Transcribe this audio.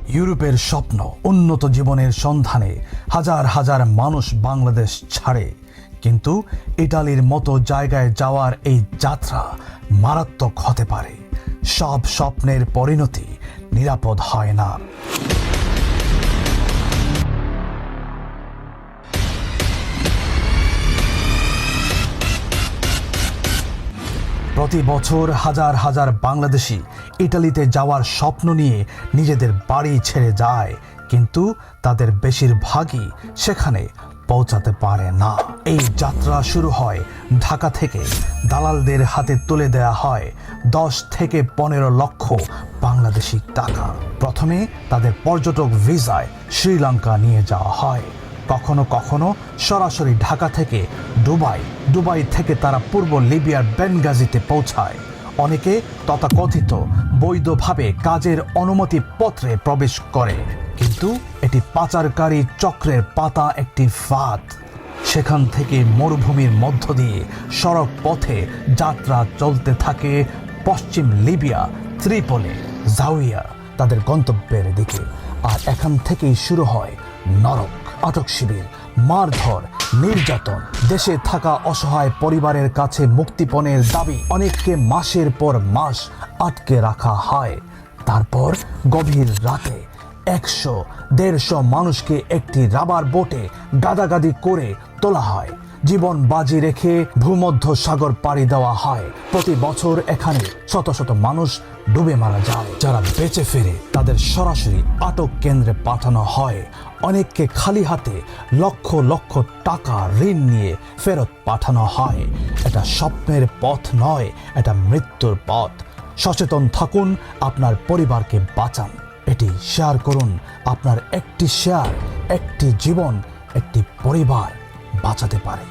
ইউরোপের স্বপ্ন, উন্নত জীবনের সন্ধানে হাজার হাজার মানুষ বাংলাদেশ ছাড়ে, কিন্তু ইটালির মতো জায়গায় যাওয়ার এই যাত্রা মারাত্মক হতে পারে। সব স্বপ্নের পরিণতি নিরাপদ হয় না। প্রতি বছর হাজার হাজার বাংলাদেশি ইটালিতে যাওয়ার স্বপ্ন নিয়ে নিজেদের বাড়ি ছেড়ে যায়, কিন্তু তাদের বেশিরভাগই সেখানে পৌঁছাতে পারে না। এই যাত্রা শুরু হয় ঢাকা থেকে। দালালদের হাতে তুলে দেয়া হয় 10 থেকে 15 লক্ষ বাংলাদেশি টাকা। প্রথমে তাদের পর্যটক ভিসায় শ্রীলঙ্কা নিয়ে যাওয়া হয়, কখনো কখনো সরাসরি ঢাকা থেকে দুবাই থেকে তারা পূর্ব লিবিয়ার বেনগাজিতে পৌঁছায়। অনেকে তথাকথিত বৈধভাবে কাজের অনুমতি পত্রে প্রবেশ করে, কিন্তু এটি পাচারকারী চক্রের পাতা একটি ফাঁদ। সেখান থেকে মরুভূমির মধ্য দিয়ে সড়ক পথে যাত্রা চলতে থাকে পশ্চিম লিবিয়া, ত্রিপোলি, জাউইয়া তাদের গন্তব্যের দিকে। আর এখান থেকেই শুরু হয় নরক, আটক শিবির, মারধর, নির্যাতন, দেশে থাকা অসহায় পরিবারের কাছে মুক্তিপণের দাবি। অনেককে মাসের পর মাস আটকে রাখা হয়। তারপর গভীর রাতে 100-150 মানুষকে একটি রাবার বোটে গাদাগাদি করে তোলা হয়। জীবন বাজি রেখে ভূমধ্য সাগর পাড়ি দেওয়া হয়। প্রতি বছর এখানে শত শত মানুষ ডুবে মারা যায়। যারা বেঁচে ফেরে তাদের সরাসরি আটক কেন্দ্রে পাঠানো হয়। অনেককে খালি হাতে লক্ষ লক্ষ টাকা ঋণ নিয়ে ফেরত পাঠানো হয়। এটা স্বপ্নের পথ নয়, এটা মৃত্যুর পথ। সচেতন থাকুন, আপনার পরিবারকে বাঁচান। এটি শেয়ার করুন। আপনার একটি শেয়ার, একটি জীবন, একটি পরিবার বাঁচাতে পারে।